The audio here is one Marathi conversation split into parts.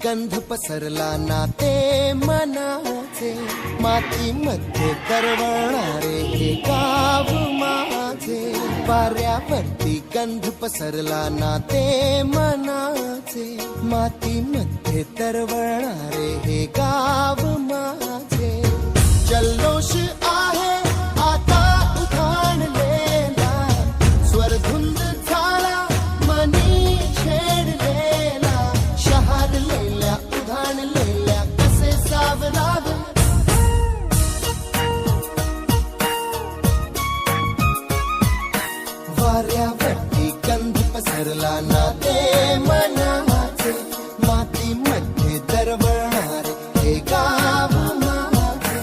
गंध पसरला नाते मनाचे, मातीमध्ये तरवणारे हे गाव माझे. वाऱ्यावरती गंध पसरला नाते मनाचे, मातीमध्ये तरवणारे हे गाव माझे. जल्लोष आहे आता उधाणलेला, स्वरधुंद झाला मनी छेडलेला. शहारलेल्या उधाणलेल्या कसे सावरावे, वाऱ्यावरती गंध पसरला नाते मनाचे, मातीमध्ये दरवळणारे हे गाव माझे.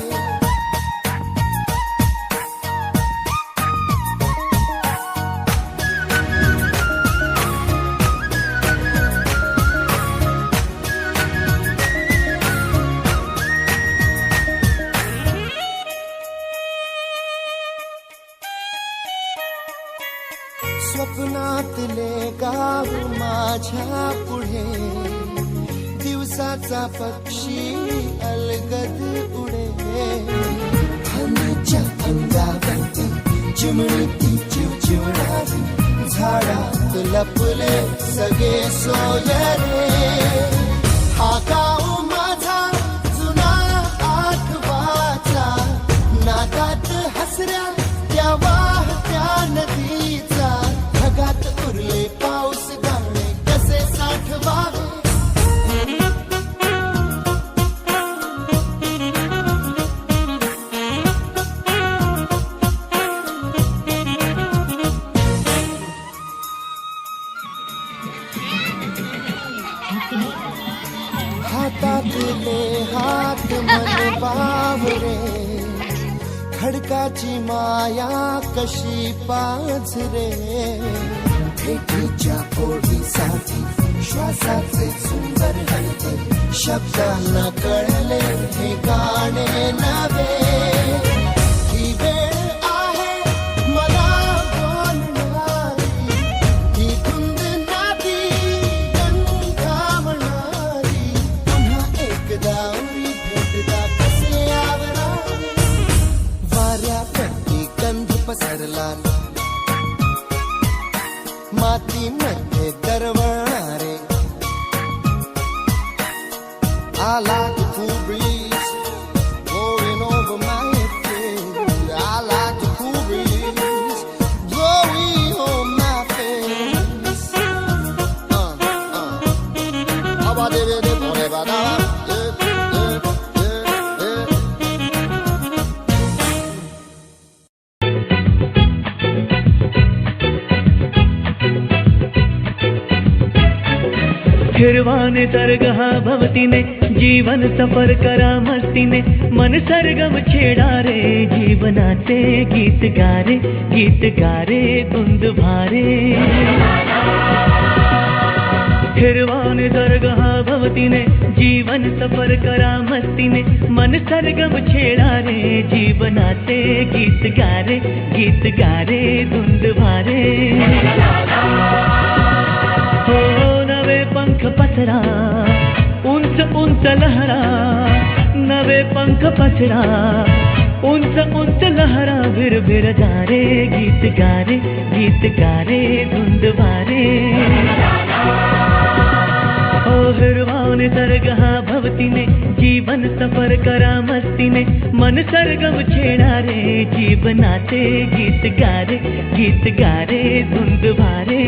स्वप्नातले गाव माझ्या पुढे, दिवसाचा पक्षी अलगद उडे. हनीच्या अंगावरती चिमणीची चिवचिवणारी, झाडात लपले सगळे सोयरे. हा गाव माझा जुना आठवाचा, नागात हसऱ्या त्या वाहत्या नदीचा. ढगात उरले पाऊस गाणे कसे साठवावे, हातातले हात मन बावरे. खडकाची माया कशी पाझरे, भेटीच्या ओढीसाठी श्वासाचे सुंदर हलते. शब्दांना कळले हे गाणे नवे. ही वेळ आहे मला बोलणारी, ही धुंद नाती गंधावणारी. पुन्हा एकदा भेटदा कसे आवरावे, वाऱ्यावरती गंध पसरला मातीमध्ये दरवळणारे. I like the cool breeze blowing over my face. I like the cool breeze blowing on my face. हिरवाने तरगहा भवतीने, जीवन सफर करा मस्तीने. मन सरगम छेडा रे, जीवनाचे गीत गारे. गीत गारे धुंद भारे. हिरवाने तरगहा भवतीने, जीवन सफर करा मस्तीने. मन सरगम छेडा रे, जीवनाचे गीत गारे. गीत गारे धुंद भारे. हो नवे पंख पसरा, उंच उंच लहरा. नवे पंख पसरा, उंच उंच लहरा. भिर भिर जा रे, गीत गारे. गीत गारे धुंद भारे. ओ हिरवाने तरगहा भवतीने, जीवन सफर करा मस्तीने. मन सरगम छेडा रे, जीवनाचे गीत गारे. गीत गारे धुंद भारे.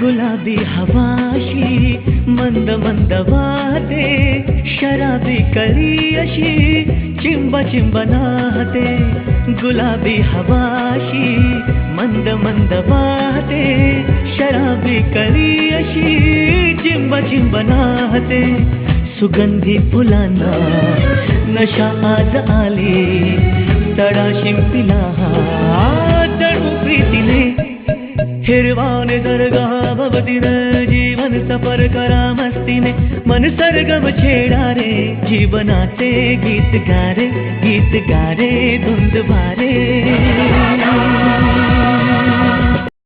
गुलाबी हवाशी मंद मंद वाहते. शराबी कळी अशी चिंब चिंब नाहते. गुलाबी हवाशी मंद मंद वाहते. शराबी कळी अशी चिंब चिंब नाहते. सुगंधी फुलांना नशा आज आली तडा शिंपिला जणू प्रीतीने हिरवाने जरगा भवतीने जीवन सफर करा मस्तीने मन सरगम छेडा रे जीवनाचे गीत गा रे धुंद भारे